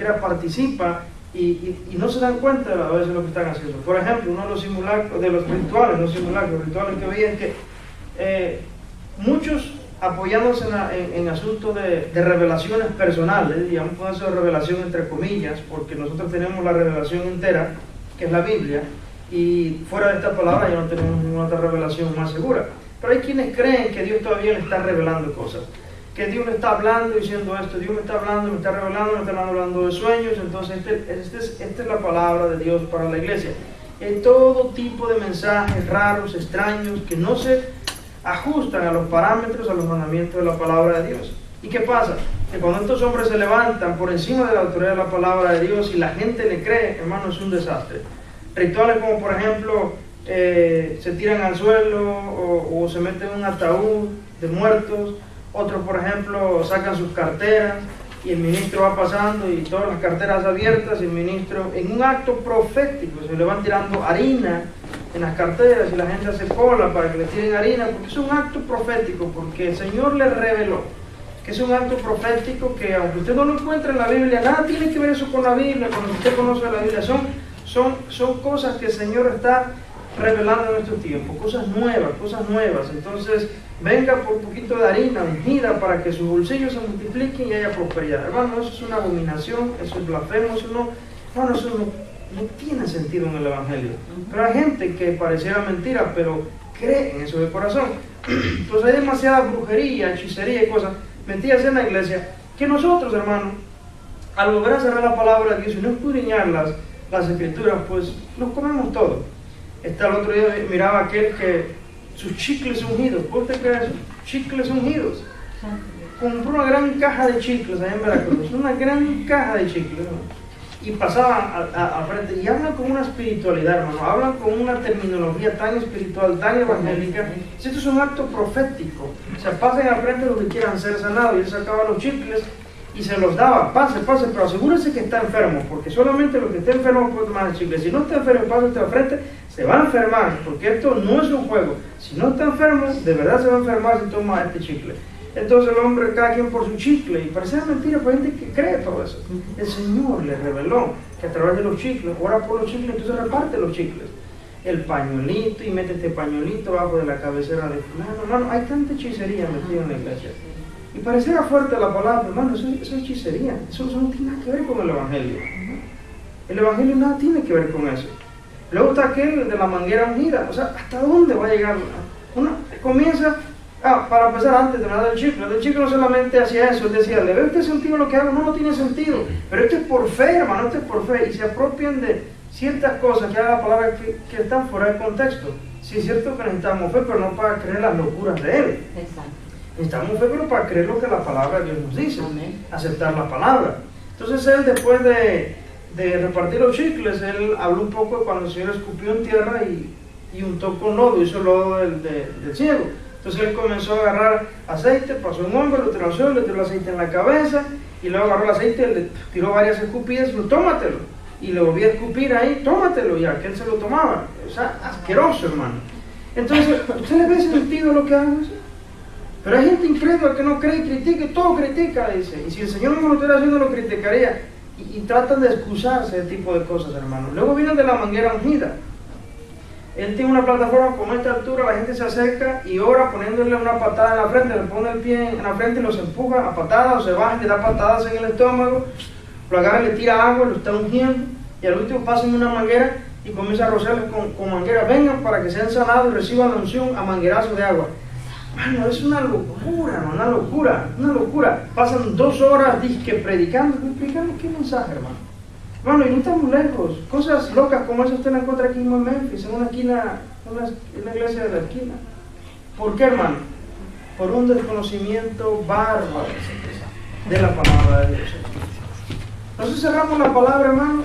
siquiera participa y no se dan cuenta a veces de lo que están haciendo. Por ejemplo, uno de los simulacros, de los rituales, no simulacros, rituales que veían que muchos apoyándose en asuntos de revelaciones personales, digamos con eso de revelación entre comillas, porque nosotros tenemos la revelación entera, que es la Biblia, y fuera de esta palabra ya no tenemos ninguna otra revelación más segura. Pero hay quienes creen que Dios todavía le está revelando cosas, que Dios le está hablando diciendo esto, Dios me está hablando, me está revelando, me está hablando de sueños. Entonces esta es la palabra de Dios para la iglesia. Hay todo tipo de mensajes raros, extraños, que no se ajustan a los parámetros, a los mandamientos de la palabra de Dios. ¿Y qué pasa? Que cuando estos hombres se levantan por encima de la autoridad de la palabra de Dios y la gente le cree, hermano, es un desastre. Rituales como por ejemplo se tiran al suelo o se meten en un ataúd de muertos. Otros por ejemplo sacan sus carteras y el ministro va pasando y todas las carteras abiertas y el ministro en un acto profético se le van tirando harina en las carteras y la gente hace cola para que le tiren harina, porque es un acto profético, porque el Señor le reveló que es un acto profético que aunque usted no lo encuentre en la Biblia, nada tiene que ver eso con la Biblia, con lo que usted conoce de la Biblia, son cosas que el Señor está revelando en estos tiempos, cosas nuevas. Entonces venga por un poquito de harina ungida para que sus bolsillos se multipliquen y haya prosperidad. Hermano, eso es una abominación, eso es blasfemo, eso no tiene sentido en el Evangelio. Pero hay gente que pareciera mentira, pero cree en eso de corazón. Entonces hay demasiada brujería, hechicería y cosas metidas en la iglesia que nosotros, hermano, al lograr saber la palabra de Dios y no escudriñar las escrituras, pues nos comemos todo. El otro día miraba aquel que sus chicles ungidos, ¿puede usted creer eso? Chicles ungidos. Compró una gran caja de chicles allá en Veracruz, una gran caja de chicles, ¿no? Y pasaban al frente y hablan con una espiritualidad, hermano, hablan con una terminología tan espiritual, tan evangélica. Si esto es un acto profético, o sea, pasen al frente los que quieran ser sanados, y él sacaba los chicles y se los daba, pase, pero asegúrese que está enfermo, porque solamente los que estén enfermos pueden tomar el chicle. Si no está enfermo y pasa usted al frente, se va a enfermar, porque esto no es un juego. Si no está enfermo, de verdad se va a enfermar si toma este chicle. Entonces el hombre, cada quien por su chicle, y parece mentira para gente que cree todo eso. El Señor le reveló que a través de los chicles, ora por los chicles, entonces reparte los chicles. El pañuelito, y mete este pañuelito abajo de la cabecera de fulano. Hermano, hay tanta hechicería metida en la iglesia. Y pareciera fuerte la palabra, pero hermano, eso es hechicería. Eso no tiene nada que ver con el Evangelio. El Evangelio nada tiene que ver con eso. Luego está aquel de la manguera ungida. O sea, ¿hasta dónde va a llegar? Uno comienza... para empezar, antes de nada del chicle no solamente hacía eso, él decía, ¿le ve usted sentido lo que hago? No tiene sentido, pero esto es por fe, hermano, esto es por fe, y se apropian de ciertas cosas que haga la palabra que están fuera de contexto. Sí es cierto que necesitamos fe, pero no para creer las locuras de él. Exacto. Necesitamos fe, pero para creer lo que la palabra de Dios nos dice. Amén. Aceptar la palabra. Entonces él, después de repartir los chicles, él habló un poco de cuando el Señor escupió en tierra y untó con lodo, hizo lodo del ciego. Entonces él comenzó a agarrar aceite, pasó un hombro, lo tiró al suelo, le tiró el aceite en la cabeza, y luego agarró el aceite, le tiró varias escupidas y dijo, tómatelo. Y le volvió a escupir ahí, tómatelo, y aquel se lo tomaba. O sea, asqueroso, hermano. Entonces, ¿usted le ve sentido lo que hago eso? Pero hay gente incrédula que no cree y critica, todo critica, dice. Y si el Señor no lo estuviera haciendo, lo criticaría. Y tratan de excusarse de tipo de cosas, hermano. Luego vienen de la manguera ungida. Él tiene una plataforma como esta altura, la gente se acerca y ora poniéndole una patada en la frente, le pone el pie en la frente y los empuja a patadas, o se baja y le da patadas en el estómago, lo agarra y le tira agua, lo está ungiendo, y al último pasa en una manguera y comienza a rociarles con manguera. Vengan para que sean sanados y reciban la unción a manguerazos de agua. Bueno, es una locura, ¿no? Una locura. Pasan 2 horas disque predicando qué mensaje, hermano. Bueno, y no estamos lejos. Cosas locas como eso usted la encuentra aquí en Memphis, en una esquina, en la iglesia de la esquina. ¿Por qué, hermano? Por un desconocimiento bárbaro de la palabra de Dios. Nosotros cerramos la palabra, hermano,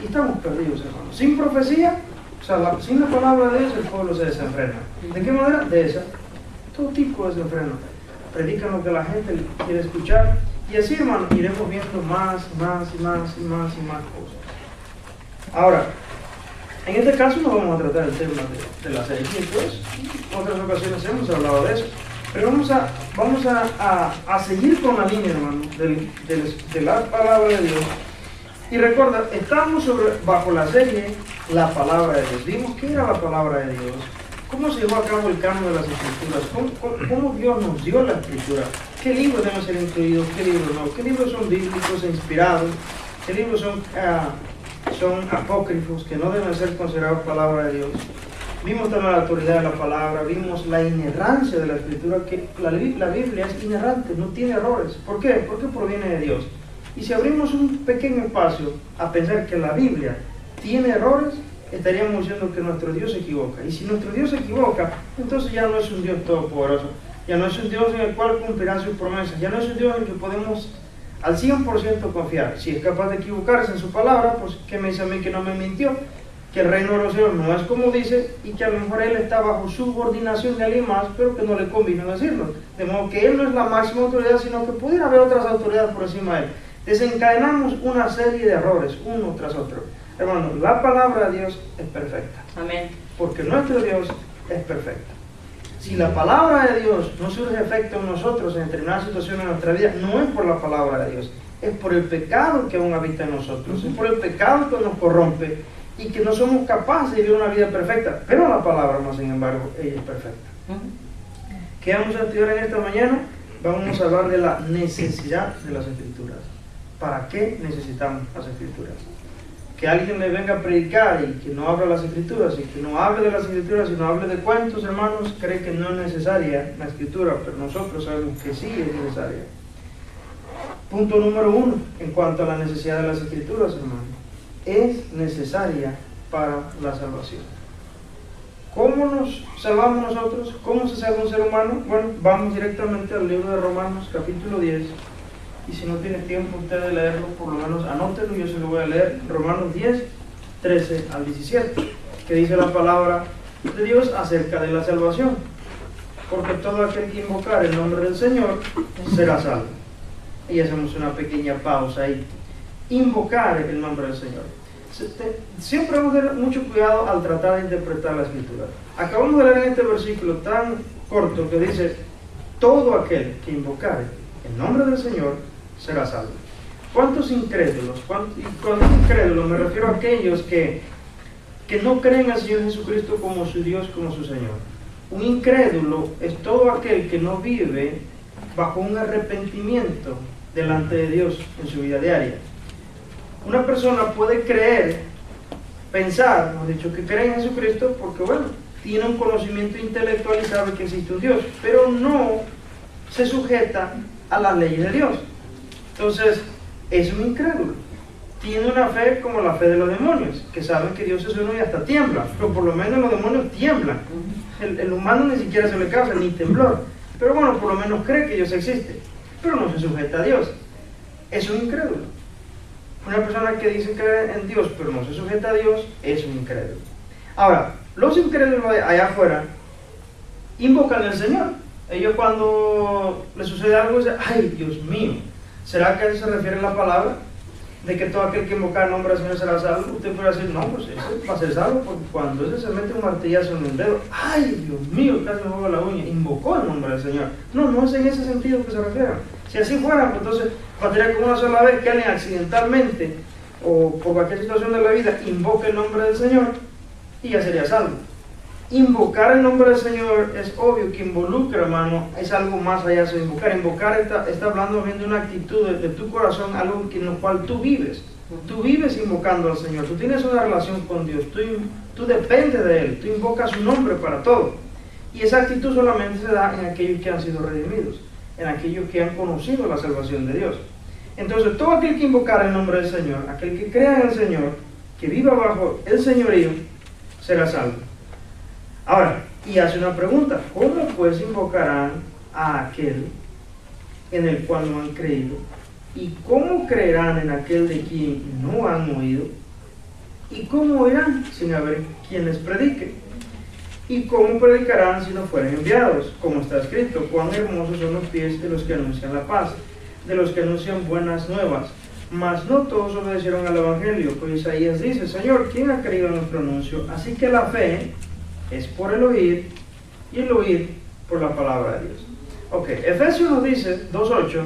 y estamos perdidos, hermano. Sin profecía, o sea, sin la palabra de Dios, el pueblo se desenfrena. ¿De qué manera? De esa. Todo tipo de desenfreno. Predican lo que la gente quiere escuchar. Y así, hermano, iremos viendo más cosas. Ahora, en este caso no vamos a tratar el tema de las herejías, pues. En otras ocasiones hemos hablado de eso. Pero vamos a seguir con la línea, hermano, de la palabra de Dios. Y recuerda, estamos bajo la serie La Palabra de Dios. Vimos qué era la Palabra de Dios, cómo se llevó a cabo el cambio de las Escrituras, cómo Dios nos dio la Escritura, qué libros deben ser incluidos, qué libros no, qué libros son bíblicos e inspirados, qué libros son apócrifos, que no deben ser considerados palabra de Dios. Vimos también la autoridad de la palabra, vimos la inerrancia de la Escritura, que la Biblia es inerrante, no tiene errores. ¿Por qué? Porque proviene de Dios. Y si abrimos un pequeño espacio a pensar que la Biblia tiene errores, estaríamos diciendo que nuestro Dios se equivoca. Y si nuestro Dios se equivoca, entonces ya no es un Dios todopoderoso, ya no es un Dios en el cual cumplirá sus promesas, ya no es un Dios en el que podemos al 100% confiar. Si es capaz de equivocarse en su palabra, pues ¿qué me dice a mí que no me mintió? Que el reino de los cielos no es como dice, y que a lo mejor él está bajo subordinación de alguien más, pero que no le convino decirlo. De modo que él no es la máxima autoridad, sino que pudiera haber otras autoridades por encima de él. Desencadenamos una serie de errores, uno tras otro. Hermano, la palabra de Dios es perfecta. Amén. Porque nuestro Dios es perfecto. Si la palabra de Dios no surge efecto en nosotros en determinadas situaciones de nuestra vida, no es por la palabra de Dios, es por el pecado que aún habita en nosotros, es por el pecado que nos corrompe y que no somos capaces de vivir una vida perfecta. Pero la palabra, más sin embargo, ella es perfecta. ¿Qué vamos a estudiar en esta mañana? Vamos a hablar de la necesidad de las Escrituras. ¿Para qué necesitamos las Escrituras? Que alguien le venga a predicar y que no hable las Escrituras, y que no hable de las Escrituras, y no hable de cuentos, hermanos, cree que no es necesaria la Escritura, pero nosotros sabemos que sí es necesaria. Punto número 1, en cuanto a la necesidad de las Escrituras, hermanos, es necesaria para la salvación. ¿Cómo nos salvamos nosotros? ¿Cómo se salva un ser humano? Bueno, vamos directamente al libro de Romanos, capítulo 10. Y si no tiene tiempo usted de leerlo, por lo menos anótelo, yo se lo voy a leer. Romanos 10, 13 al 17, que dice la palabra de Dios acerca de la salvación. Porque todo aquel que invocar el nombre del Señor será salvo. Y hacemos una pequeña pausa ahí. Invocar el nombre del Señor. Siempre vamos a tener mucho cuidado al tratar de interpretar la Escritura. Acabamos de leer en este versículo tan corto que dice: todo aquel que invocare el nombre del Señor será salvo. ¿Cuántos incrédulos? Y cuando incrédulos me refiero a aquellos que no creen al Señor Jesucristo como su Dios, como su Señor. Un incrédulo es todo aquel que no vive bajo un arrepentimiento delante de Dios en su vida diaria. Una persona puede creer, pensar, hemos dicho, que cree en Jesucristo porque, bueno, tiene un conocimiento intelectual y sabe que existe un Dios, pero no se sujeta a las leyes de Dios. Entonces, es un incrédulo. Tiene una fe como la fe de los demonios, que saben que Dios es uno y hasta tiembla, pero por lo menos los demonios tiemblan. El humano ni siquiera se le causa ni temblor, pero bueno, por lo menos cree que Dios existe, pero no se sujeta a Dios. Es un incrédulo. Una persona que dice creer en Dios, pero no se sujeta a Dios, es un incrédulo. Ahora, los incrédulos allá afuera invocan al Señor. Ellos cuando les sucede algo dicen: ay, Dios mío, ¿será que a eso se refiere la palabra? De que todo aquel que invoca el nombre del Señor será salvo. Usted puede decir: no, pues ese va a ser salvo, porque cuando ese se mete un martillazo en el dedo, ay, Dios mío, casi me muevo la uña, invocó el nombre del Señor. No, no es en ese sentido que se refiere. Si así fuera, pues entonces bastaría con una sola vez que alguien accidentalmente o por cualquier situación de la vida invoque el nombre del Señor y ya sería salvo. Invocar el nombre del Señor es obvio que involucra, hermano, es algo más allá de invocar. Invocar está hablando bien de una actitud de tu corazón, algo en lo cual tú vives. Tú vives invocando al Señor, tú tienes una relación con Dios, tú dependes de Él, tú invocas su nombre para todo. Y esa actitud solamente se da en aquellos que han sido redimidos, en aquellos que han conocido la salvación de Dios. Entonces, todo aquel que invocara el nombre del Señor, aquel que crea en el Señor, que viva bajo el señorío, será salvo. Ahora, y hace una pregunta: ¿cómo pues invocarán a aquel en el cual no han creído? ¿Y cómo creerán en aquel de quien no han oído? ¿Y cómo oirán sin haber quien les predique? ¿Y cómo predicarán si no fueren enviados? Como está escrito: cuán hermosos son los pies de los que anuncian la paz, de los que anuncian buenas nuevas. Mas no todos obedecieron al Evangelio, pues Isaías dice: Señor, ¿quién ha creído en nuestro anuncio? Así que la fe es por el oír, y el oír por la palabra de Dios. Ok, Efesios nos dice, 2:8,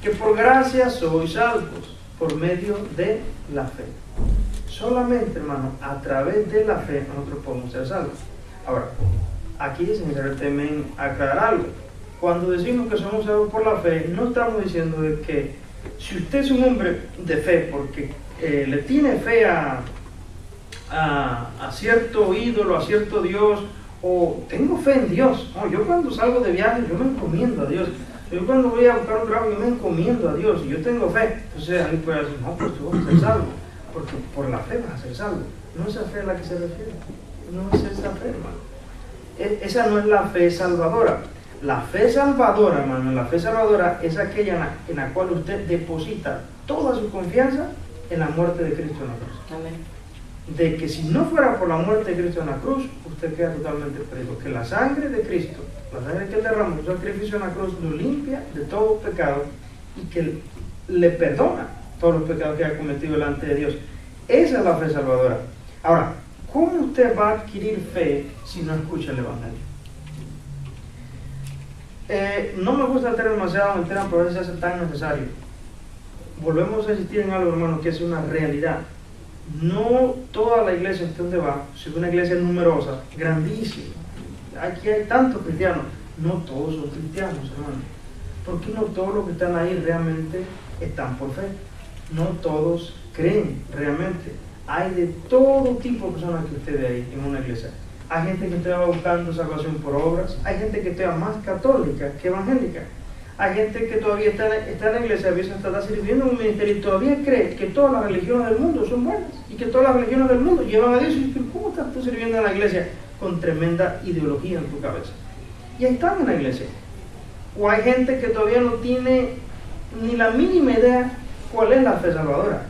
que por gracia sois salvos, por medio de la fe. Solamente, hermano, a través de la fe nosotros podemos ser salvos. Ahora, aquí es necesario también aclarar algo. Cuando decimos que somos salvos por la fe, no estamos diciendo de que si usted es un hombre de fe, porque le tiene fe a cierto ídolo, a cierto Dios, o tengo fe en Dios. No, yo cuando salgo de viaje, yo me encomiendo a Dios. Yo cuando voy a buscar un trabajo, yo me encomiendo a Dios y yo tengo fe. Entonces alguien puede decir, no, pues tú vas a ser salvo, porque por la fe vas a ser salvo. No es esa fe a la que se refiere. No es esa fe, hermano. Esa no es la fe salvadora. La fe salvadora, hermano, la fe salvadora es aquella en la cual usted deposita toda su confianza en la muerte de Cristo en la cruz. Amén. De que si no fuera por la muerte de Cristo en la cruz, usted queda totalmente perdido. Que la sangre de Cristo, la sangre que él derramó, su sacrificio en la cruz, lo limpia de todo pecado y que le perdona todos los pecados que ha cometido delante de Dios. Esa es la fe salvadora. Ahora, ¿cómo usted va a adquirir fe si no escucha el Evangelio? No me gusta entrar demasiado en tema, pero a veces se hace tan necesario. Volvemos a insistir en algo, hermano, que es una realidad. No toda la iglesia en donde va, si es una iglesia numerosa, grandísima, aquí hay tantos cristianos, no todos son cristianos, hermano. Porque no todos los que están ahí realmente están por fe. No todos creen realmente. Hay de todo tipo de personas que usted ve ahí en una iglesia. Hay gente que está buscando salvación por obras, hay gente que está más católica que evangélica. Hay gente que todavía está en la iglesia, a veces está sirviendo en un ministerio y todavía cree que todas las religiones del mundo son buenas y que todas las religiones del mundo llevan a Dios. Y ¿cómo estás tú sirviendo en la iglesia con tremenda ideología en tu cabeza? Y ahí están en la iglesia. O hay gente que todavía no tiene ni la mínima idea cuál es la fe salvadora.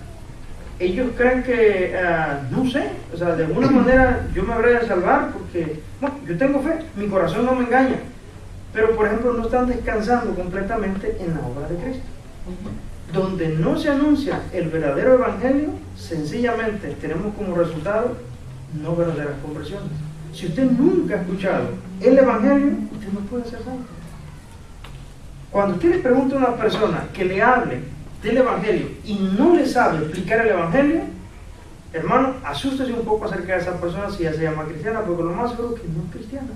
Ellos creen que, no sé, o sea, de alguna manera yo me habré de salvar porque, bueno, yo tengo fe, mi corazón no me engaña. Pero, por ejemplo, no están descansando completamente en la obra de Cristo. Donde no se anuncia el verdadero evangelio, sencillamente tenemos como resultado no verdaderas conversiones. Si usted nunca ha escuchado el evangelio, usted no puede ser salvo. Cuando usted le pregunta a una persona que le hable del evangelio y no le sabe explicar el evangelio, hermano, asústese un poco acerca de esa persona si ella se llama cristiana, porque lo más seguro es que no es cristiana.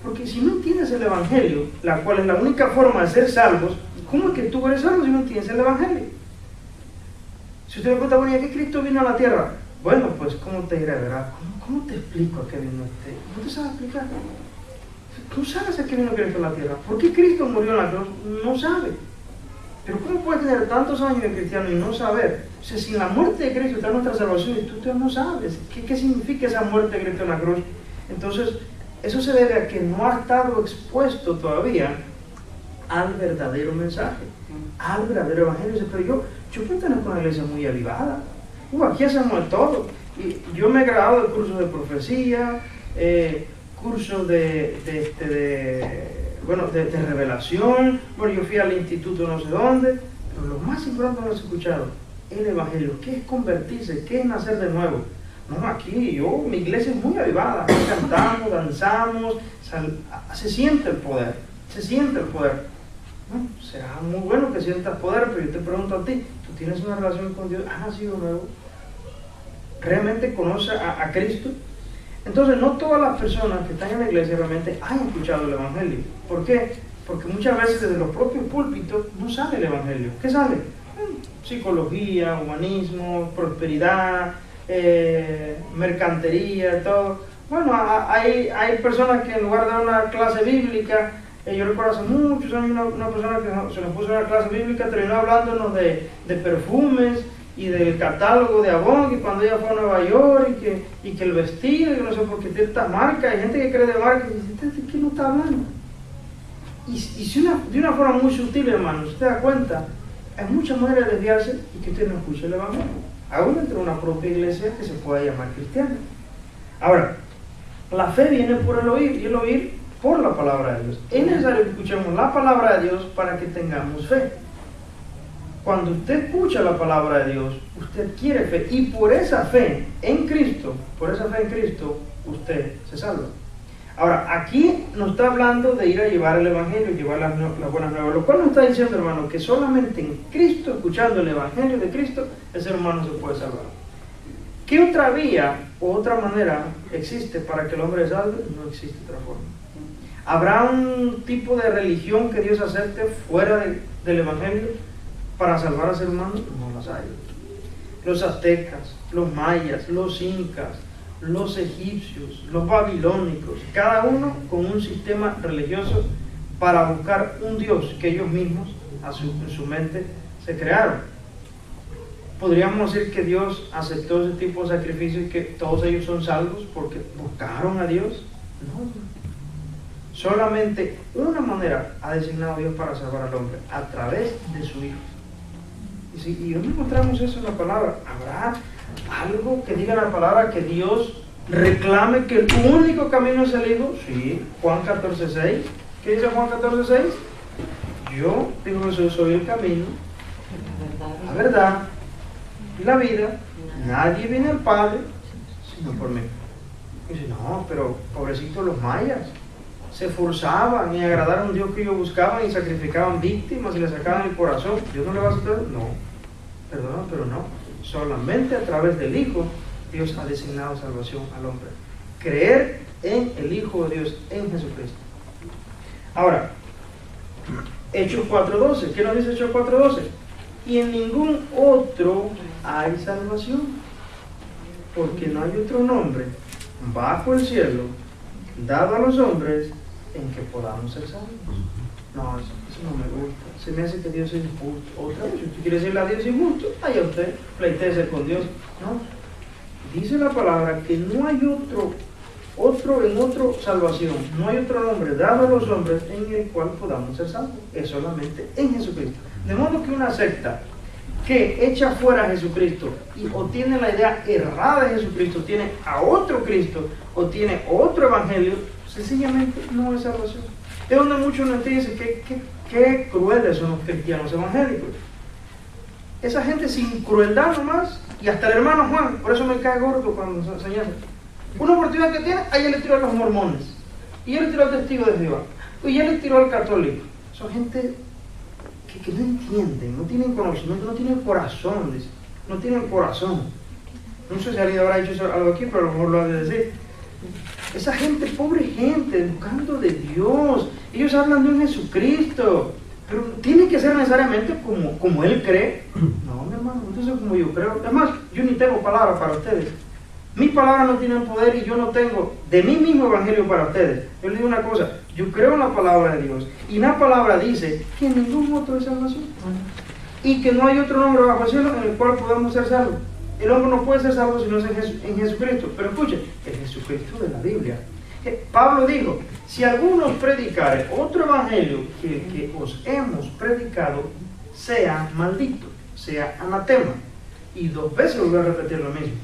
Porque si no tienes el evangelio, la cual es la única forma de ser salvos, ¿cómo es que tú eres salvo si no tienes el evangelio? Si usted me pregunta, bueno, ¿y a qué Cristo vino a la tierra? Bueno, pues, ¿cómo te diré, verdad? ¿Cómo te explico a qué vino este? ¿No te sabes explicar? ¿Tú sabes a qué vino Cristo a la tierra? ¿Por qué Cristo murió en la cruz? No sabe. Pero ¿cómo puedes tener tantos años de cristiano y no saber? O sea, sin la muerte de Cristo está nuestra salvación y tú no sabes. ¿Qué significa esa muerte de Cristo en la cruz? Entonces, eso se debe a que no ha estado expuesto todavía al verdadero mensaje, al verdadero evangelio. Pero yo pertenezco a una iglesia muy avivada. Aquí hacemos de todo. Y yo me he graduado de cursos de profecía, cursos de revelación. Bueno, yo fui al instituto no sé dónde. Pero lo más importante que hemos escuchado, el evangelio. ¿Qué es convertirse? ¿Qué es nacer de nuevo? No, aquí mi iglesia es muy avivada, cantamos, danzamos, se siente el poder, se siente el poder. Bueno, será muy bueno que sientas poder, pero yo te pregunto a ti, ¿tú tienes una relación con Dios? ¿Has nacido nuevo? ¿Realmente conoces a Cristo? Entonces, no todas las personas que están en la iglesia realmente han escuchado el evangelio. ¿Por qué? Porque muchas veces desde los propios púlpitos no sale el evangelio. ¿Qué sale? Psicología, humanismo, prosperidad, mercantería, todo. Bueno, hay personas que en lugar de una clase bíblica, yo recuerdo hace muchos años una persona que se nos puso una clase bíblica, terminó hablándonos de perfumes y del catálogo de Avon, y cuando ella fue a Nueva York, y que el vestido, y que no sé por qué tiene estas marcas, hay gente que cree de marcas, y dice, ¿de qué no está hablando? Y si de una forma muy sutil, hermano, usted da cuenta, hay muchas maneras de desviarse y que usted no escuche el evangelio. Aún dentro de una propia iglesia que se pueda llamar cristiana. Ahora, la fe viene por el oír, y el oír por la palabra de Dios. Es necesario que escuchemos la palabra de Dios para que tengamos fe. Cuando usted escucha la palabra de Dios, usted quiere fe, y por esa fe en Cristo, usted se salva. Ahora, aquí nos está hablando de ir a llevar el Evangelio, llevar las buenas nuevas, lo cual nos está diciendo, hermano, que solamente en Cristo, escuchando el Evangelio de Cristo, el ser humano se puede salvar. ¿Qué otra vía o otra manera existe para que el hombre se salve? No existe otra forma. ¿Habrá un tipo de religión que Dios acepte fuera del Evangelio para salvar al ser humano? No las hay. Los aztecas, los mayas, los incas, los egipcios, los babilónicos, cada uno con un sistema religioso para buscar un Dios que ellos mismos en su mente se crearon. Podríamos decir que Dios aceptó ese tipo de sacrificios y que todos ellos son salvos porque buscaron a Dios. No. Solamente una manera ha designado Dios para salvar al hombre, a través de su Hijo. Y hoy encontramos eso en la palabra. ¿Habrá algo que diga la palabra que Dios reclame que el único camino es el Hijo? Sí, Juan 14:6. ¿Qué dice Juan 14:6? Yo, digo Jesús, soy el camino, la verdad y la vida. Nadie viene al Padre sino por mí. Y dice, no, pero pobrecitos los mayas. Se esforzaban en agradar a un Dios que ellos buscaban y sacrificaban víctimas y le sacaban el corazón. ¿Dios no le va a aceptar? No, perdona, pero no. Solamente a través del Hijo Dios ha designado salvación al hombre. Creer en el Hijo de Dios, en Jesucristo. Ahora, Hechos 4:12. ¿Qué nos dice Hechos 4:12? Y en ningún otro hay salvación, porque no hay otro nombre bajo el cielo dado a los hombres en que podamos ser salvos. No, eso no me gusta. Se me hace que Dios es injusto. Otra vez, si usted quiere decirle a Dios injusto, allá usted pleitese con Dios. No. Dice la palabra que no hay otro salvación, no hay otro nombre dado a los hombres en el cual podamos ser salvos. Es solamente en Jesucristo. De modo que una secta que echa fuera a Jesucristo o tiene la idea errada de Jesucristo, tiene a otro Cristo o tiene otro evangelio, sencillamente no es salvación. Es donde muchos nos dicen que crueles son los cristianos evangélicos. Esa gente sin crueldad nomás, y hasta el hermano Juan, por eso me cae gordo cuando se señala. Una oportunidad que tiene, ahí le tiró a los mormones, y él tiró al testigo de Jehová, y él le tiró al católico. Son gente que no entienden, no tienen conocimiento, no tienen corazón, dice. No tienen corazón. No sé si alguien habrá dicho algo aquí, pero a lo mejor lo ha de decir. Esa gente, pobre gente, buscando de Dios. Ellos hablan de un Jesucristo, pero tiene que ser necesariamente como Él cree. No, mi hermano, entonces como yo creo. Además, yo ni tengo palabra para ustedes. Mis palabras no tienen poder y yo no tengo de mí mismo evangelio para ustedes. Yo les digo una cosa, yo creo en la palabra de Dios y la palabra dice que en ningún otro es salvación y que no hay otro nombre bajo el cielo en el cual podamos ser salvos. El hombre no puede ser salvo si no es en Jesucristo. Pero escuchen, el Jesucristo de la Biblia. Pablo dijo, si alguno predicare otro evangelio que el que os hemos predicado, sea maldito, sea anatema. Y 2 veces voy a repetir lo mismo.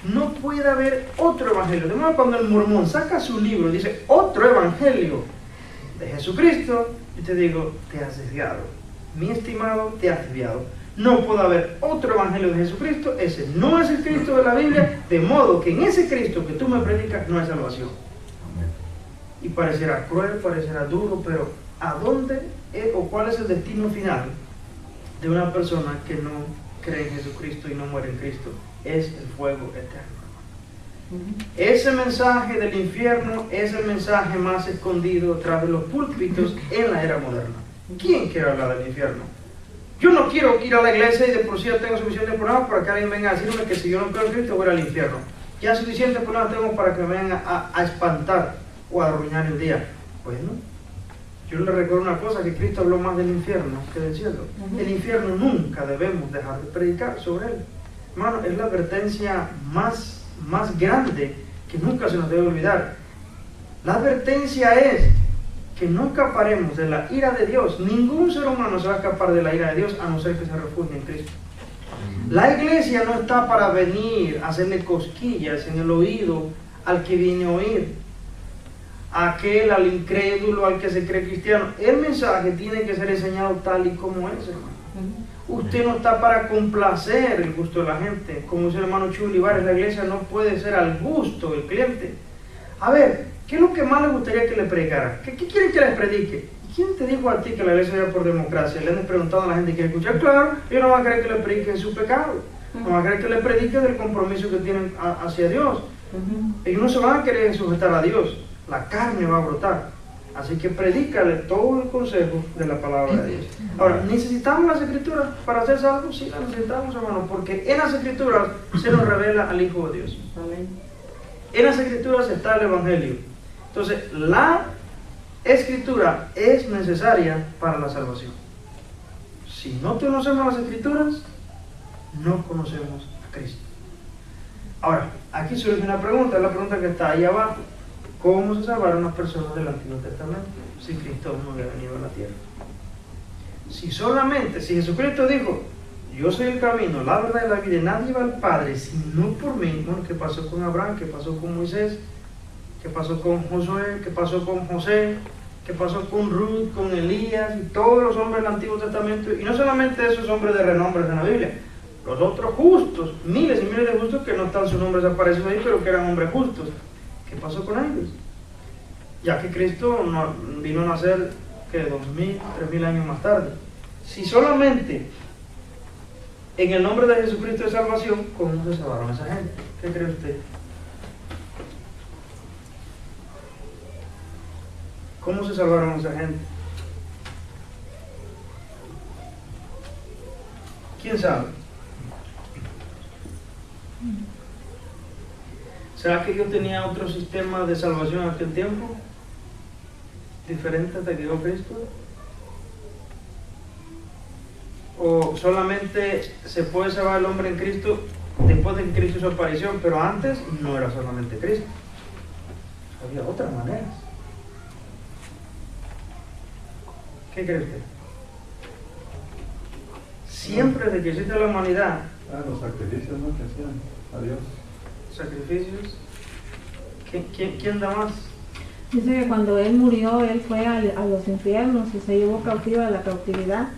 No puede haber otro evangelio. De modo cuando el mormón saca su libro y dice otro evangelio de Jesucristo, yo te digo, te has desviado. Mi estimado, te has desviado. No puede haber otro evangelio de Jesucristo. Ese no es el Cristo de la Biblia. De modo que en ese Cristo que tú me predicas no hay salvación. Y parecerá cruel, parecerá duro, pero ¿a dónde o cuál es el destino final de una persona que no cree en Jesucristo y no muere en Cristo? Es el fuego eterno. Ese mensaje del infierno es el mensaje más escondido detrás de los púlpitos en la era moderna. ¿Quién quiere hablar del infierno? Yo no quiero ir a la iglesia y de por sí ya tengo suficientes problemas para que alguien venga a decirme que si yo no creo en Cristo voy al infierno. Ya suficientes problemas tengo para que me vengan a espantar o a arruinar el día. Bueno, yo le recuerdo una cosa, que Cristo habló más del infierno que del cielo. El infierno nunca debemos dejar de predicar sobre él. Hermano, es la advertencia más grande que nunca se nos debe olvidar. La advertencia es que no escaparemos de la ira de Dios. Ningún ser humano se va a escapar de la ira de Dios a no ser que se refugie en Cristo. La iglesia no está para venir a hacerle cosquillas en el oído al que viene a oír, a aquel, al incrédulo, al que se cree cristiano. El mensaje tiene que ser enseñado tal y como es, hermano. Usted no está para complacer el gusto de la gente. Como dice el hermano Chuy Olivares, la iglesia no puede ser al gusto del cliente. A ver, ¿Qué es lo que más les gustaría que le predicara? ¿Qué quieren que les predique? ¿Quién te dijo a ti que la iglesia era por democracia? Le han preguntado a la gente que quiere escuchar. Claro, ellos no van a querer que le predique su pecado. No van a querer que le predique del compromiso que tienen hacia Dios. Ellos no se van a querer sujetar a Dios. La carne va a brotar. Así que predícale todo el consejo de la palabra de Dios. Ahora, ¿necesitamos las escrituras para hacer salvos? Sí, las necesitamos, hermano, porque en las escrituras se nos revela al Hijo de Dios. En las escrituras está el Evangelio. Entonces, la escritura es necesaria para la salvación. Si no conocemos las escrituras, no conocemos a Cristo. Ahora, aquí surge una pregunta, es la pregunta que está ahí abajo. ¿Cómo se salvaron las personas del Antiguo Testamento si Cristo no había venido a la tierra? Si Jesucristo dijo, yo soy el camino, la verdad y la vida, y nadie va al Padre sino por mí. Bueno, ¿qué pasó con Abraham? ¿Qué pasó con Moisés? ¿Qué pasó con Josué? ¿Qué pasó con José? ¿Qué pasó con Ruth, con Elías y todos los hombres del Antiguo Testamento? Y no solamente esos hombres de renombre en la Biblia, los otros justos, miles y miles de justos que no están sus nombres aparecidos ahí, pero que eran hombres justos. ¿Qué pasó con ellos? Ya que Cristo vino a nacer que 2000, 3000 años más tarde. Si solamente en el nombre de Jesucristo de salvación, ¿cómo se salvaron esa gente? ¿Qué cree usted? ¿Cómo se salvaron esa gente? ¿Quién sabe? ¿Será que Dios tenía otro sistema de salvación en aquel tiempo? ¿Diferente hasta que llegó Cristo? ¿O solamente se puede salvar el hombre en Cristo después de que Cristo hizo su aparición, pero antes no era solamente Cristo? Había otras maneras. ¿Qué cree usted? Siempre desde que existe la humanidad. Los sacrificios, ¿no? Que hacían a Dios. Sacrificios. ¿Quién da más? Dice que cuando él murió, él fue a los infiernos y se llevó cautiva a la cautividad.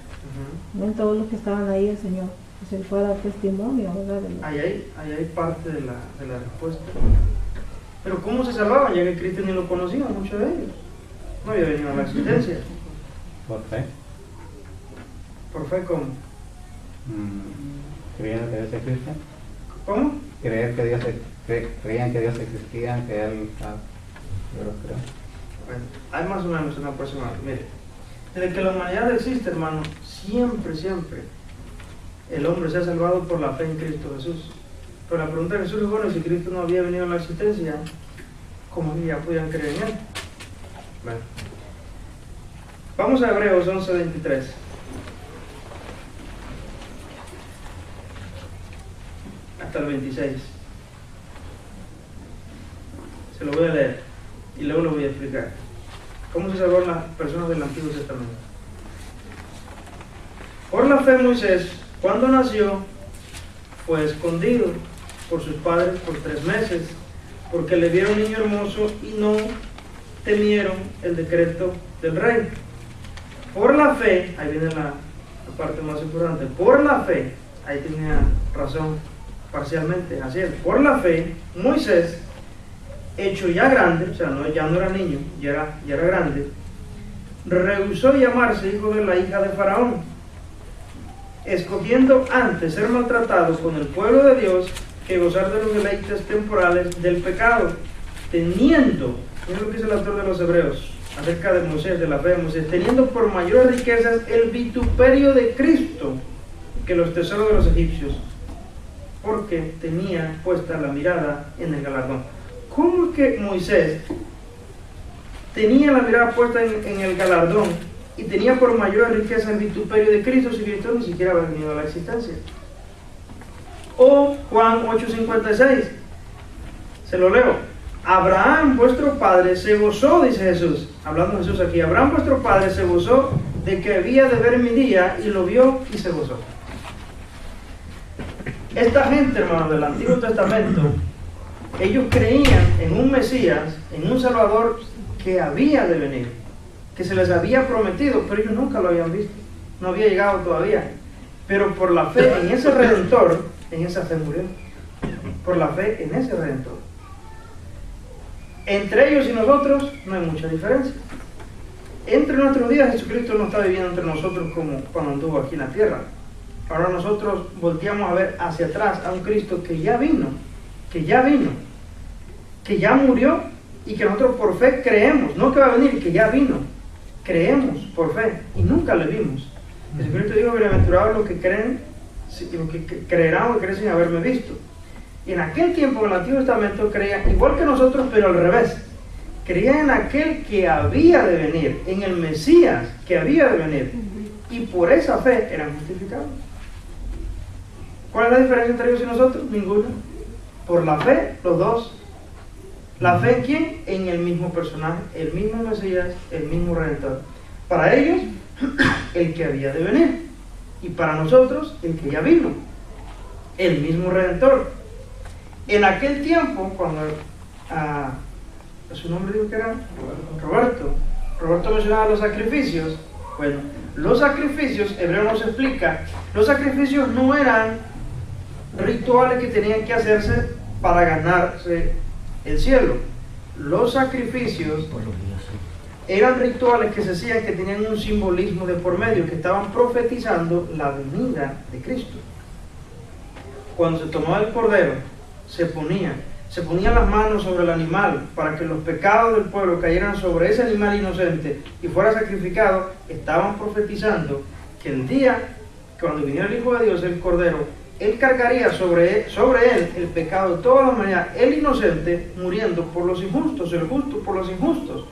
Ven todos los que estaban ahí, el Señor. Pues él fue a dar testimonio, ¿verdad? Ahí hay parte de la respuesta. Pero ¿cómo se salvaban? Ya que Cristo ni lo conocía, muchos de ellos. No había venido a la existencia. ¿Por fe? ¿Por fe cómo? ¿Creían que Dios existe? ¿Cómo? Creían que Dios existía, que Él... yo lo creo. Bueno, hay más o menos una aproximación. Mire, desde que la humanidad existe, hermano, siempre el hombre se ha salvado por la fe en Cristo Jesús. Pero la pregunta que surge, bueno, si Cristo no había venido a la existencia, ¿cómo ya podían creer en Él? Bueno, vamos a Hebreos 11:23. Hasta el 26. Se lo voy a leer y luego lo voy a explicar. ¿Cómo se salvaron las personas del Antiguo Testamento? Por la fe Moisés, cuando nació, fue escondido por sus padres por 3 meses, porque le vieron un niño hermoso y no temieron el decreto del rey. Por la fe, ahí viene la parte más importante, por la fe, ahí tenía razón parcialmente, así es, por la fe, Moisés, hecho ya grande, o sea, ya no era niño, ya era grande, rehusó llamarse hijo de la hija de Faraón, escogiendo antes ser maltratado con el pueblo de Dios que gozar de los deleites temporales del pecado, teniendo, es lo que dice el autor de los Hebreos acerca de Moisés, de la fe de Moisés, teniendo por mayores riquezas el vituperio de Cristo que los tesoros de los egipcios, porque tenía puesta la mirada en el galardón. ¿Cómo es que Moisés tenía la mirada puesta en el galardón y tenía por mayor riqueza el vituperio de Cristo si Cristo ni siquiera había venido a la existencia? O Juan 8:56, se lo leo. Abraham vuestro padre se gozó, dice Jesús, hablando Jesús aquí, Abraham vuestro padre se gozó de que había de ver mi día y lo vio y se gozó. Esta gente, hermano, del Antiguo Testamento, ellos creían en un Mesías, en un Salvador que había de venir, que se les había prometido, pero ellos nunca lo habían visto, no había llegado todavía. Pero por la fe en ese Redentor, en esa fe murió. Por la fe en ese Redentor. Entre ellos y nosotros no hay mucha diferencia. Entre nuestros días Jesucristo no está viviendo entre nosotros como cuando anduvo aquí en la tierra. Ahora nosotros volteamos a ver hacia atrás a un Cristo que ya vino, que ya murió y que nosotros por fe creemos, no que va a venir, que ya vino, creemos por fe y nunca le vimos. Jesucristo dijo: bienaventurados los que creen, los que creerán o creen sin haberme visto. Y en aquel tiempo, en el Antiguo Testamento, creían igual que nosotros, pero al revés. Creían en aquel que había de venir, en el Mesías que había de venir, y por esa fe eran justificados. ¿Cuál es la diferencia entre ellos y nosotros? Ninguna. Por la fe, los dos. ¿La fe en quién? En el mismo personaje, el mismo Mesías, el mismo Redentor. Para ellos, el que había de venir. Y para nosotros, el que ya vino. El mismo Redentor. En aquel tiempo, cuando su nombre dijo que era Roberto mencionaba los sacrificios. Bueno, los sacrificios, Hebreo nos explica, los sacrificios no eran rituales que tenían que hacerse para ganarse el cielo. Los sacrificios eran rituales que se hacían, que tenían un simbolismo de por medio, que estaban profetizando la venida de Cristo. Cuando se tomaba el cordero, se ponían las manos sobre el animal para que los pecados del pueblo cayeran sobre ese animal inocente y fuera sacrificado. Estaban profetizando que el día, cuando viniera el Hijo de Dios, el Cordero, Él cargaría sobre él el pecado de toda la humanidad, el inocente muriendo por los injustos, el justo por los injustos.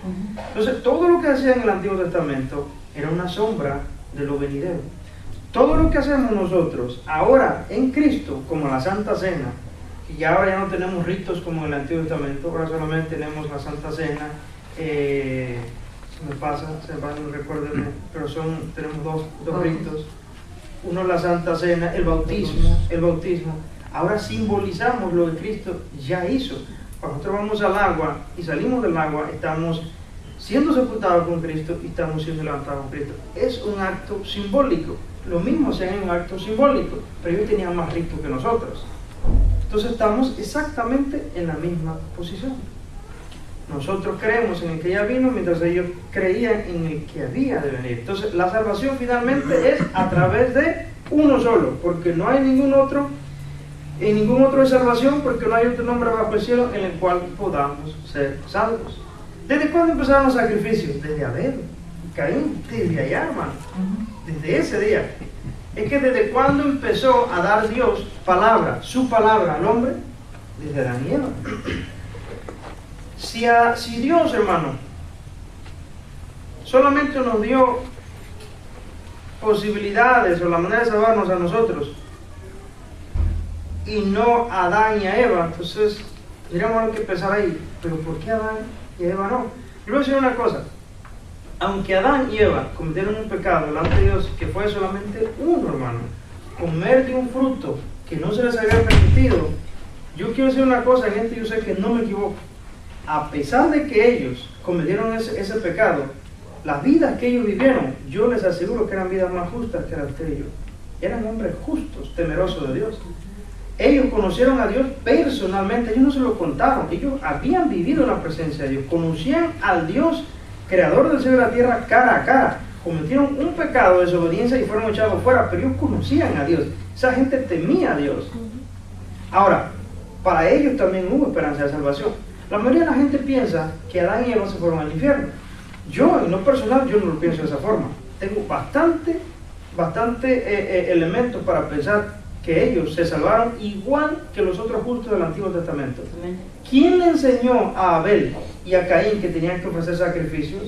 Entonces, todo lo que hacía en el Antiguo Testamento era una sombra de lo venidero. Todo lo que hacemos nosotros ahora en Cristo, como la Santa Cena, y ahora ya no tenemos ritos como en el Antiguo Testamento, ahora solamente tenemos la Santa Cena, no recuérdenme, pero tenemos dos ritos. Uno es la Santa Cena, el bautismo. Ahora simbolizamos lo que Cristo ya hizo. Cuando nosotros vamos al agua y salimos del agua, estamos siendo sepultados con Cristo y estamos siendo levantados con Cristo. Es un acto simbólico. Lo mismo sea un acto simbólico, pero ellos tenían más rito que nosotros. Entonces estamos exactamente en la misma posición. Nosotros creemos en el que ya vino, mientras ellos creían en el que había de venir. Entonces la salvación finalmente es a través de uno solo, porque no hay ningún otro de salvación, porque no hay otro nombre bajo el cielo en el cual podamos ser salvos. ¿Desde cuándo empezaron los sacrificios? Desde Abel y Caín, desde allá, hermano, desde ese día. Es que desde cuándo empezó a dar Dios su palabra al hombre, desde Adán y Eva. Si Dios, hermano, solamente nos dio posibilidades o la manera de salvarnos a nosotros y no a Adán y a Eva, entonces tendríamos que pensar ahí, pero ¿por qué Adán y Eva no? Yo voy a decir una cosa: aunque Adán y Eva cometieron un pecado delante de Dios, que fue solamente uno, hermano, comer de un fruto que no se les había permitido, yo quiero decir una cosa, en yo sé que no me equivoco. A pesar de que ellos cometieron ese pecado, las vidas que ellos vivieron, yo les aseguro que eran vidas más justas que las de ellos. Eran hombres justos, temerosos de Dios. Ellos conocieron a Dios personalmente, ellos no se lo contaron, ellos habían vivido en la presencia de Dios, conocían al Dios creador del cielo y la tierra cara a cara. Cometieron un pecado de desobediencia y fueron echados fuera, pero ellos conocían a Dios. Esa gente temía a Dios. Ahora, para ellos también hubo esperanza de salvación. La mayoría de la gente piensa que Adán y Eva se fueron al infierno. Yo, en lo personal, yo no lo pienso de esa forma. Tengo bastante elementos para pensar que ellos se salvaron igual que los otros justos del Antiguo Testamento. ¿Quién le enseñó a Abel y a Caín que tenían que ofrecer sacrificios?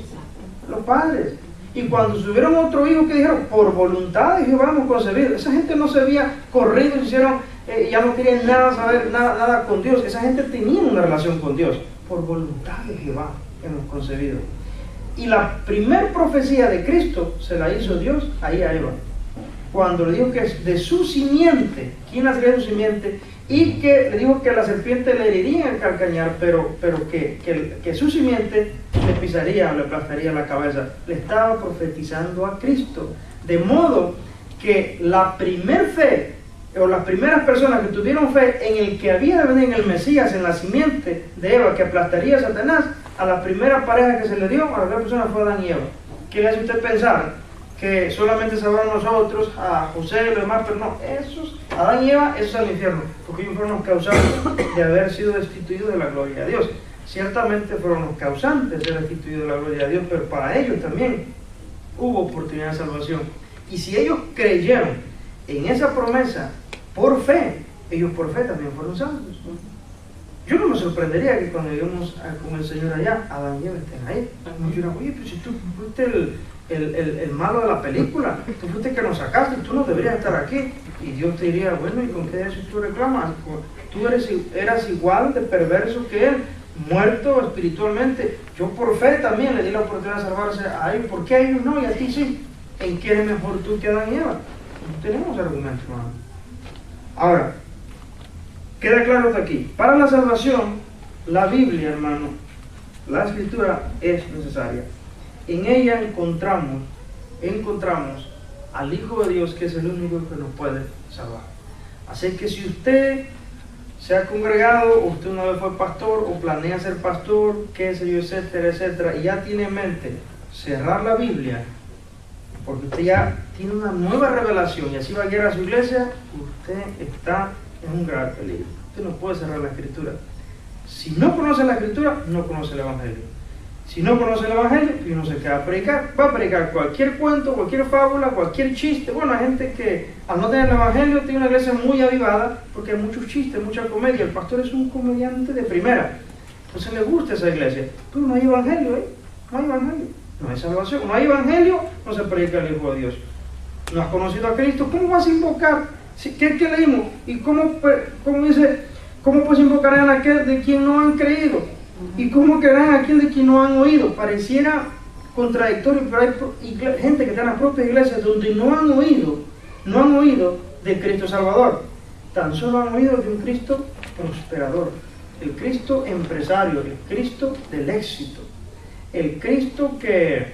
Los padres. Y cuando tuvieron otro hijo, que dijeron, por voluntad de Jehová hemos concebido. Esa gente no se había corrido y ya no querían nada con Dios. Esa gente tenía una relación con Dios. Por voluntad de Jehová hemos concebido. Y la primer profecía de Cristo se la hizo Dios ahí a Eva, cuando le dijo que es de su simiente. ¿Quién nacería de su simiente? Y que le dijo que la serpiente le heriría el calcañar, pero que su simiente le pisaría o le aplastaría la cabeza. Le estaba profetizando a Cristo. De modo que la primer fe o las primeras personas que tuvieron fe en el que había de venir, en el Mesías, en la simiente de Eva, que aplastaría a Satanás, a la primera pareja que se le dio, a la primera persona fue Adán y Eva. ¿Qué le hace usted pensar? Que solamente salvaron nosotros, a José y los demás, pero no, esos, Adán y Eva, esos al infierno, porque ellos fueron los causantes de haber sido destituidos de la gloria de Dios. Ciertamente fueron los causantes de ser destituidos de la gloria de Dios, pero para ellos también hubo oportunidad de salvación. Y si ellos creyeron en esa promesa por fe, ellos por fe también fueron salvos. Yo no me sorprendería que cuando lleguemos con el Señor allá, Adán y Eva estén ahí. Nos dirán, oye, pero si tú fuiste el malo de la película, tú fuiste el que nos sacaste, tú no deberías estar aquí. Y Dios te diría, bueno, ¿y con qué eso tú reclamas? Tú eras igual de perverso que él, muerto espiritualmente. Yo por fe también le di la oportunidad de salvarse a ellos. ¿Por qué a ellos no y a ti sí? ¿En qué eres mejor tú que Adán y Eva? No tenemos argumentos, hermano. Ahora, queda claro hasta aquí. Para la salvación, la Biblia, hermano, la Escritura es necesaria. En ella encontramos al Hijo de Dios, que es el único que nos puede salvar. Así que si usted se ha congregado, o usted una vez fue pastor, o planea ser pastor, qué sé yo, etcétera, etcétera, y ya tiene en mente cerrar la Biblia, porque usted ya tiene una nueva revelación y así va a guiar a su iglesia, usted está en un grave peligro. Usted no puede cerrar la Escritura. Si no conoce la Escritura, no conoce el Evangelio. Si no conoce el Evangelio, y uno se queda a predicar. Va a predicar cualquier cuento, cualquier fábula, cualquier chiste. Bueno, hay gente que al no tener el Evangelio tiene una iglesia muy avivada porque hay muchos chistes, mucha comedia. El pastor es un comediante de primera. Entonces le gusta esa iglesia. Pero no hay Evangelio, ¿eh? No hay Evangelio. No hay salvación. No hay Evangelio, no se predica el Hijo de Dios. No has conocido a Cristo, ¿cómo vas a invocar? ¿Qué leímos? ¿Y cómo dice? ¿Cómo puedes invocar a aquel de quien no han creído? ¿Y cómo creerán a aquel de quien no han oído? Pareciera contradictorio, pero hay gente que está en las propias iglesias donde no han oído de Cristo Salvador. Tan solo han oído de un Cristo prosperador, el Cristo empresario, el Cristo del éxito, el Cristo que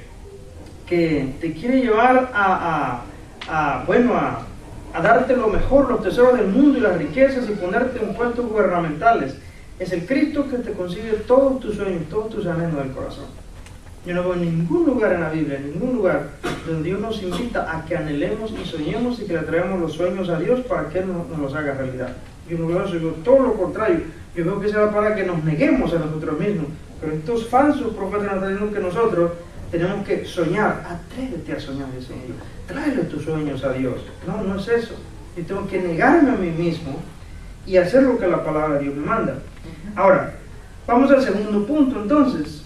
te quiere llevar a darte lo mejor, los tesoros del mundo y las riquezas y ponerte en puestos gubernamentales. Es el Cristo que te consigue todos tus sueños, todos tus anhelos del corazón. Yo no veo ningún lugar en la Biblia, en ningún lugar donde Dios nos invita a que anhelemos y soñemos y que le traigamos los sueños a Dios para que Él nos los haga realidad. Yo no veo eso, yo veo todo lo contrario. Yo veo que sea para que nos neguemos a nosotros mismos. Pero estos falsos profetas nos están diciendo que nosotros tenemos que soñar. Atrévete a soñar, dicen ellos. Tráele tus sueños a Dios. No, no es eso. Yo tengo que negarme a mí mismo y hacer lo que la palabra de Dios me manda. Ahora, vamos al segundo punto entonces.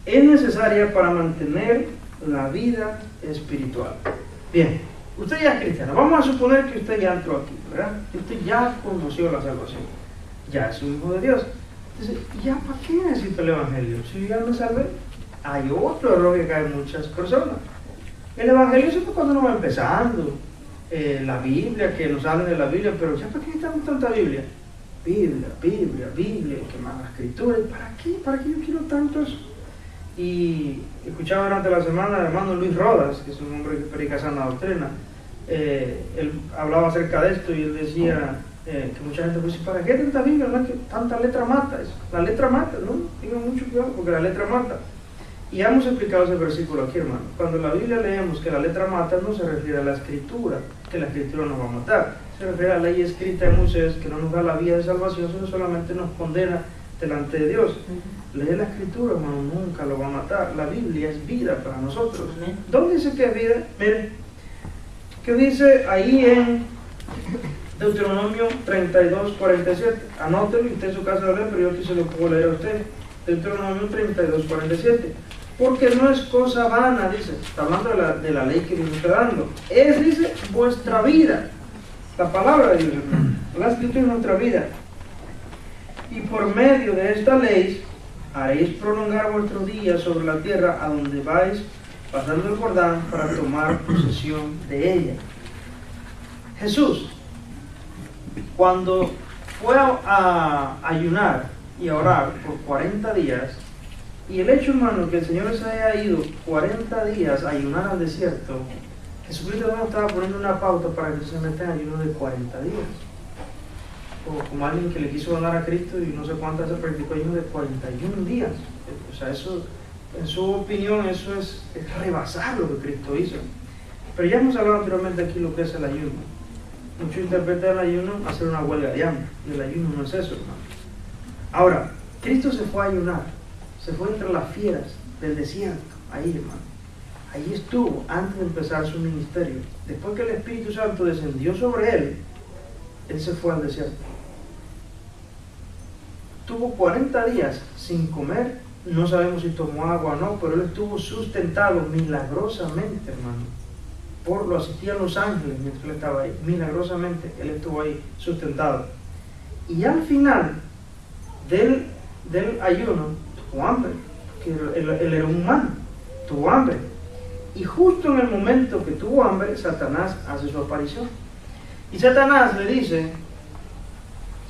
Es necesaria para mantener la vida espiritual. Bien, usted ya es cristiano. Vamos a suponer que usted ya entró aquí, ¿verdad? Usted ya conoció la salvación. Ya es un hijo de Dios. Entonces, ¿ya para qué necesito el Evangelio? Si ya me salvé. Hay otro error que caen muchas personas. El Evangelio es cuando uno va empezando. La Biblia, que nos hablan de la Biblia, pero ¿ya para qué necesitamos tanta Biblia? Biblia, que más la Escritura. ¿Para qué? ¿Para qué yo quiero tanto eso? Y escuchaba durante la semana al hermano Luis Rodas, que es un hombre que predica sana doctrina. Él hablaba acerca de esto y él decía que mucha gente dice, ¿para qué tanta Biblia? No es que tanta letra mata. La letra mata, ¿no? Tengan mucho cuidado porque la letra mata. Y hemos explicado ese versículo aquí, hermano. Cuando en la Biblia leemos que la letra mata, no se refiere a la Escritura, que la Escritura nos va a matar. Se refiere a la ley escrita de Moisés, que no nos da la vía de salvación, sino solamente nos condena delante de Dios. Leer la Escritura, hermano, nunca lo va a matar. La Biblia es vida para nosotros. ¿Dónde dice que es vida? Miren, ¿qué dice ahí en Deuteronomio 32:47? Anótelo y usted en su casa lo lee, pero yo aquí se lo puedo leer a usted. Deuteronomio 32:47. Porque no es cosa vana, dice, está hablando de la ley que Dios está dando. Es, dice, vuestra vida. La palabra de Dios, hermano. La Escritura es nuestra vida. Y por medio de esta ley haréis prolongar vuestros días sobre la tierra a donde vais pasando el Jordán para tomar posesión de ella. Jesús, cuando fue a ayunar y a orar por 40 días, y el hecho, hermano, que el Señor se haya ido 40 días a ayunar al desierto, Jesucristo no estaba poniendo una pauta para que se meta en ayuno de 40 días. O como alguien que le quiso ganar a Cristo y no sé cuántas veces practicó ayuno de 41 días. O sea, eso, en su opinión, eso es rebasar lo que Cristo hizo. Pero ya hemos hablado anteriormente aquí lo que es el ayuno. Muchos interpretan el ayuno hacer una huelga de hambre, y el ayuno no es eso, hermano. Ahora, Cristo se fue a ayunar, se fue entre las fieras del desierto, ahí, hermano. Ahí estuvo antes de empezar su ministerio. Después que el Espíritu Santo descendió sobre él se fue al desierto. Tuvo 40 días sin comer, no sabemos si tomó agua o no, pero él estuvo sustentado milagrosamente, hermano. Lo asistían los ángeles mientras él estaba ahí, milagrosamente él estuvo ahí sustentado. Y al final del ayuno tuvo hambre, porque él era un humano, tuvo hambre. Y justo en el momento que tuvo hambre, Satanás hace su aparición. Y Satanás le dice,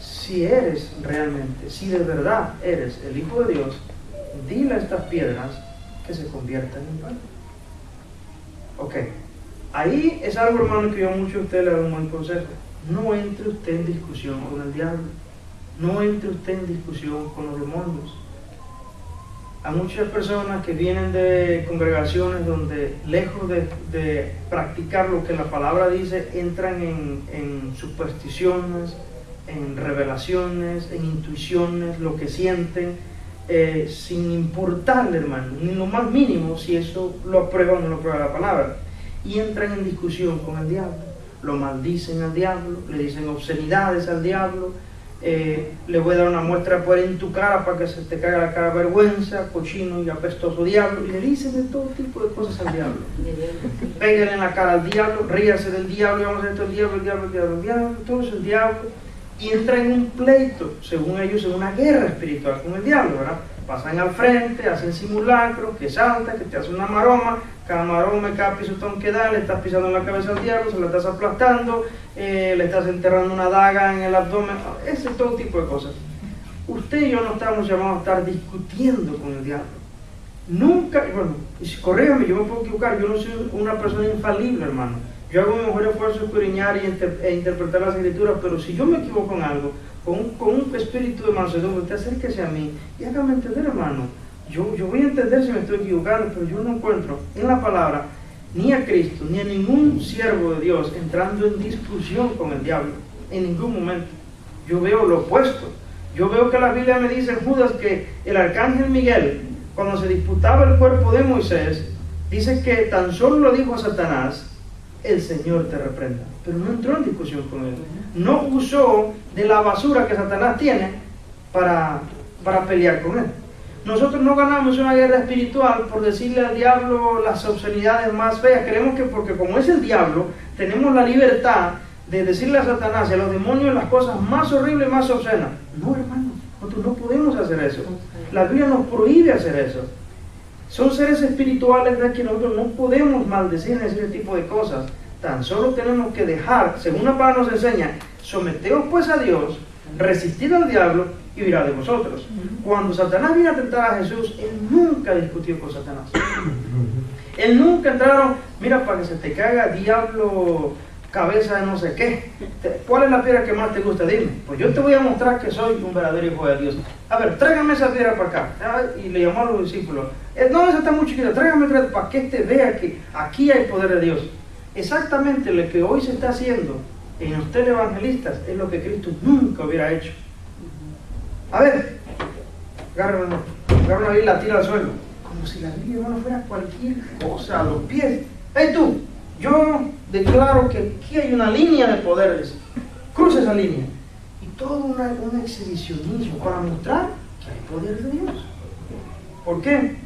si eres realmente, si de verdad eres el Hijo de Dios, dile a estas piedras que se conviertan en pan. Ok, ahí es algo, hermano, que yo mucho a usted le doy un buen consejo. No entre usted en discusión con el diablo. No entre usted en discusión con los demonios. Hay muchas personas que vienen de congregaciones donde, lejos de practicar lo que la palabra dice, entran en supersticiones, en revelaciones, en intuiciones, lo que sienten, sin importarle, hermano, ni lo más mínimo si eso lo aprueba o no lo aprueba la palabra. Y entran en discusión con el diablo, lo maldicen al diablo, le dicen obscenidades al diablo. Le voy a dar una muestra por en tu cara para que se te caiga la cara de vergüenza, cochino y apestoso diablo, y le dicen de todo tipo de cosas al diablo. Pégale en la cara al diablo, ríase del diablo, y vamos a hacer esto, el diablo, todo es el diablo, y entra en un pleito, según ellos, en una guerra espiritual con el diablo, ¿verdad? Pasan al frente, hacen simulacros, que salta, que te hace una maroma, cada maroma, cada pisotón que da, le estás pisando en la cabeza al diablo, se la estás aplastando, le estás enterrando una daga en el abdomen, ese todo tipo de cosas. Usted y yo no estamos llamados a estar discutiendo con el diablo. Nunca, bueno, corrígame, yo me puedo equivocar, yo no soy una persona infalible, hermano. Yo hago mi mejor esfuerzo de escudriñar e interpretar las escrituras, pero si yo me equivoco en algo, con un espíritu de mansedumbre, usted acérquese a mí y hágame entender, hermano. Yo voy a entender si me estoy equivocando, pero yo no encuentro en la palabra ni a Cristo, ni a ningún siervo de Dios entrando en discusión con el diablo, en ningún momento. Yo veo lo opuesto. Yo veo que la Biblia me dice en Judas que el arcángel Miguel, cuando se disputaba el cuerpo de Moisés, dice que tan solo lo dijo a Satanás, el Señor te reprenda. Pero no entró en discusión con él. No usó de la basura que Satanás tiene para pelear con él. Nosotros no ganamos una guerra espiritual por decirle al diablo las obscenidades más feas. Creemos que porque como es el diablo, tenemos la libertad de decirle a Satanás y a los demonios las cosas más horribles y más obscenas. No, hermano, nosotros no podemos hacer eso. La Biblia nos prohíbe hacer eso. Son seres espirituales de que nosotros no podemos maldecir ese tipo de cosas. Tan solo tenemos que dejar, según la palabra nos enseña, someteos pues a Dios, resistir al diablo y huirá de vosotros. Cuando Satanás vino a tentar a Jesús, él nunca discutió con Satanás. Él nunca entraron, mira, para que se te caiga diablo, cabeza de no sé qué. ¿Cuál es la piedra que más te gusta? Dime. Pues yo te voy a mostrar que soy un verdadero hijo de Dios. A ver, tráigame esa piedra para acá. Y le llamó a los discípulos. No, esa está muy chiquita, tráigame para que este vea que aquí hay poder de Dios. Exactamente lo que hoy se está haciendo en los televangelistas es lo que Cristo nunca hubiera hecho. A ver, agarra una Biblia, la tira al suelo, como si la Biblia, hermano, fuera cualquier cosa a los pies. ¡Hey tú! Yo declaro que aquí hay una línea de poderes. Cruza esa línea. Y todo un exhibicionismo para mostrar que hay poder de Dios. ¿Por qué?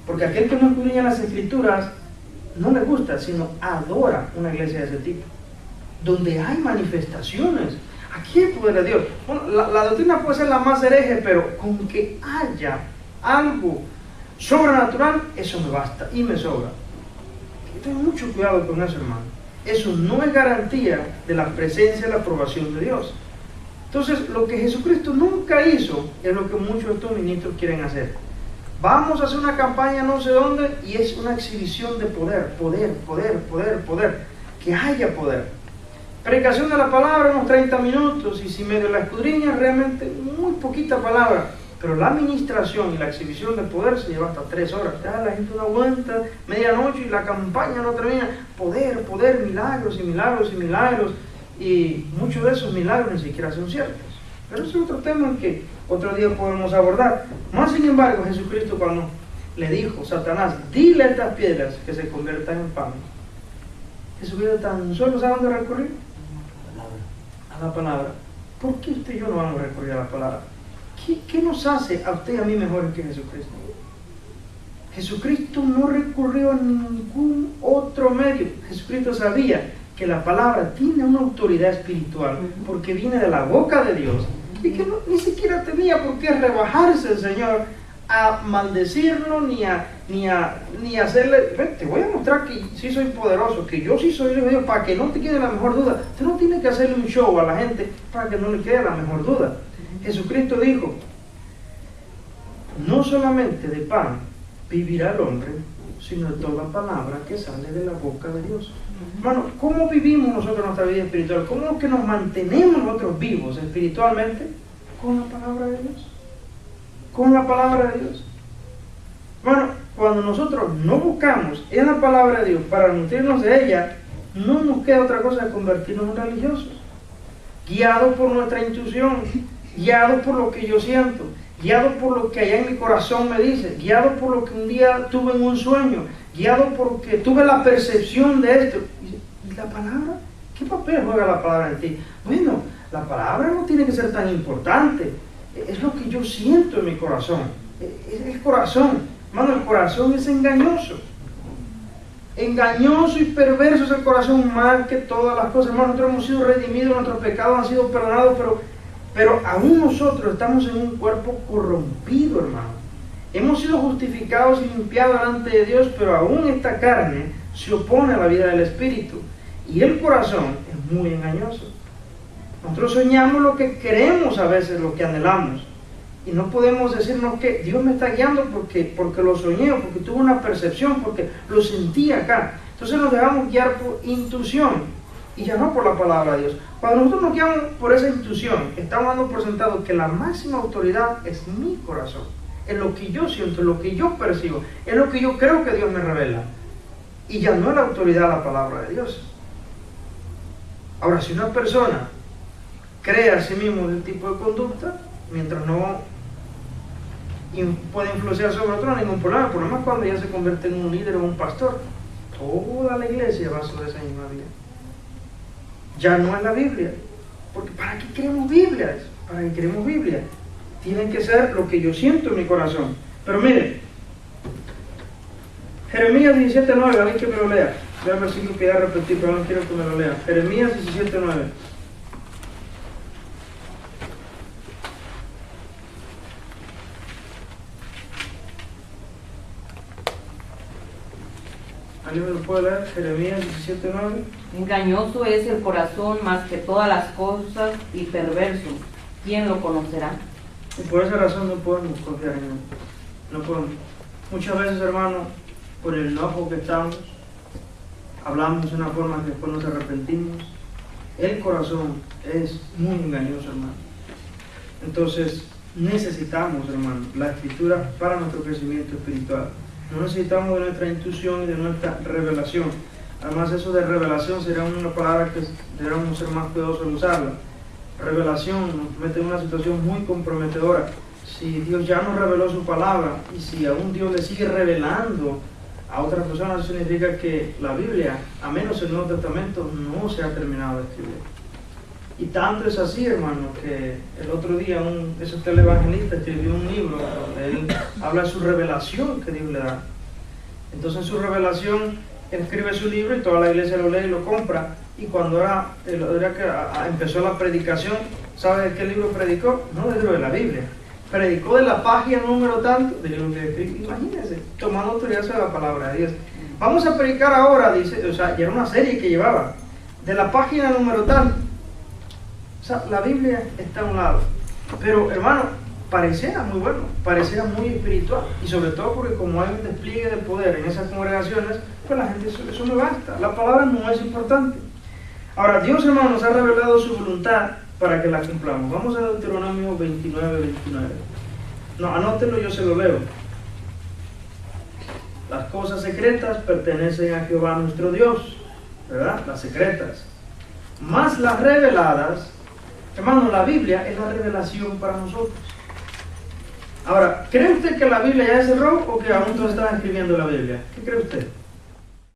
Porque aquel que no escudriña las Escrituras no le gusta, sino adora una iglesia de ese tipo, donde hay manifestaciones. Aquí hay poder de Dios. Bueno, la doctrina puede ser la más hereje, pero con que haya algo sobrenatural, eso me basta y me sobra. Tengo mucho cuidado con eso, hermano. Eso no es garantía de la presencia y la aprobación de Dios. Entonces, lo que Jesucristo nunca hizo es lo que muchos de estos ministros quieren hacer. Vamos a hacer una campaña no sé dónde y es una exhibición de poder, que haya poder. Predicación de la palabra, unos 30 minutos, y si medio la escudriña, realmente muy poquita palabra. Pero la administración y la exhibición de poder se lleva hasta 3 horas. Ya la gente no aguanta, medianoche y la campaña no termina. Poder, milagros y milagros y milagros. Y muchos de esos milagros ni siquiera son ciertos. Pero ese es otro tema que otro día podemos abordar. Más sin embargo, Jesucristo cuando le dijo, Satanás, dile a estas piedras que se conviertan en pan. Jesucristo tan solo sabe dónde recurrir. A la palabra. ¿Por qué usted y yo no vamos a recurrir a la palabra? ¿Qué nos hace a usted y a mí mejores que Jesucristo? Jesucristo no recurrió a ningún otro medio. Jesucristo sabía que la palabra tiene una autoridad espiritual porque viene de la boca de Dios y que ni siquiera tenía por qué rebajarse el Señor a maldecirlo ni a hacerle, te voy a mostrar que sí soy poderoso, que yo sí soy hijo de Dios, para que no te quede la mejor duda. Usted no tiene que hacerle un show a la gente para que no le quede la mejor duda. Jesucristo dijo, no solamente de pan vivirá el hombre, sino de toda palabra que sale de la boca de Dios. Hermano, ¿cómo vivimos nosotros nuestra vida espiritual? ¿Cómo es que nos mantenemos nosotros vivos espiritualmente? Con la palabra de Dios. Con la palabra de Dios. Bueno, cuando nosotros no buscamos en la palabra de Dios para nutrirnos de ella, no nos queda otra cosa que convertirnos en religiosos. Guiados por nuestra intuición, guiados por lo que yo siento, guiados por lo que allá en mi corazón me dice, guiados por lo que un día tuve en un sueño, guiados porque tuve la percepción de esto. ¿Y la palabra? ¿Qué papel juega la palabra en ti? Bueno, la palabra no tiene que ser tan importante. Es lo que yo siento en mi corazón. Es el corazón. Hermano, el corazón es engañoso. Engañoso y perverso es el corazón más que todas las cosas. Hermano, nosotros hemos sido redimidos, nuestros pecados han sido perdonados, pero aún nosotros estamos en un cuerpo corrompido, hermano. Hemos sido justificados y limpiados delante de Dios, pero aún esta carne se opone a la vida del Espíritu. Y el corazón es muy engañoso. Nosotros soñamos lo que queremos a veces, lo que anhelamos. Y no podemos decirnos que Dios me está guiando porque lo soñé, porque tuve una percepción, porque lo sentí acá. Entonces nos dejamos guiar por intuición y ya no por la palabra de Dios. Cuando nosotros nos guiamos por esa intuición, estamos dando por sentado que la máxima autoridad es mi corazón. Es lo que yo siento, es lo que yo percibo, es lo que yo creo que Dios me revela. Y ya no es la autoridad la palabra de Dios. Ahora, si una persona cree a sí mismo un tipo de conducta, mientras no puede influenciar sobre otro, no hay ningún problema. El problema es cuando ya se convierte en un líder o un pastor. Toda la iglesia va sobre esa misma vía. Ya no es la Biblia. Porque ¿para qué queremos Biblias? ¿Para qué queremos Biblia? Tienen que ser lo que yo siento en mi corazón. Pero mire, Jeremías 17:9, alguien que me lo lea. Voy a versículo que ya repetí, pero no quiero que me lo lea. Jeremías 17:9. ¿Alguien me lo puede leer? Jeremías 17:9. Engañoso es el corazón más que todas las cosas y perverso. ¿Quién lo conocerá? Y por esa razón no podemos confiar en él. No podemos. Muchas veces, hermano, por el enojo que estamos, hablamos de una forma que después nos arrepentimos. El corazón es muy engañoso, hermano. Entonces, necesitamos, hermano, la escritura para nuestro crecimiento espiritual. No necesitamos de nuestra intuición y de nuestra revelación. Además, eso de revelación será una palabra que deberíamos ser más cuidadosos de usarla. Revelación nos mete en una situación muy comprometedora. Si Dios ya nos reveló su palabra y si aún Dios le sigue revelando a otras personas, eso significa que la Biblia, a menos el Nuevo Testamento, no se ha terminado de escribir. Y tanto es así, hermano, que el otro día ese televangelista escribió un libro donde él habla de su revelación que Dios le da. Entonces en su revelación él escribe su libro y toda la iglesia lo lee y lo compra. Y cuando empezó la predicación, ¿sabe de qué libro predicó? No del libro de la Biblia. Predicó de la página número tanto del libro que escribió. Imagínense, tomando autoridad sobre la palabra de Dios. Vamos a predicar ahora, dice, o sea, ya era una serie que llevaba, de la página número tal. O sea, la Biblia está a un lado. Pero, hermano, pareciera muy bueno, pareciera muy espiritual, y sobre todo porque como hay un despliegue de poder en esas congregaciones, pues la gente eso no basta, la palabra no es importante. Ahora, Dios, hermano, nos ha revelado su voluntad para que la cumplamos. Vamos a Deuteronomio 29. No, anótenlo, yo se lo leo. Las cosas secretas pertenecen a Jehová nuestro Dios, ¿verdad? Las secretas. Más las reveladas, hermano, la Biblia es la revelación para nosotros. Ahora, ¿cree usted que la Biblia ya se cerró o que aún todos están escribiendo la Biblia? ¿Qué cree usted?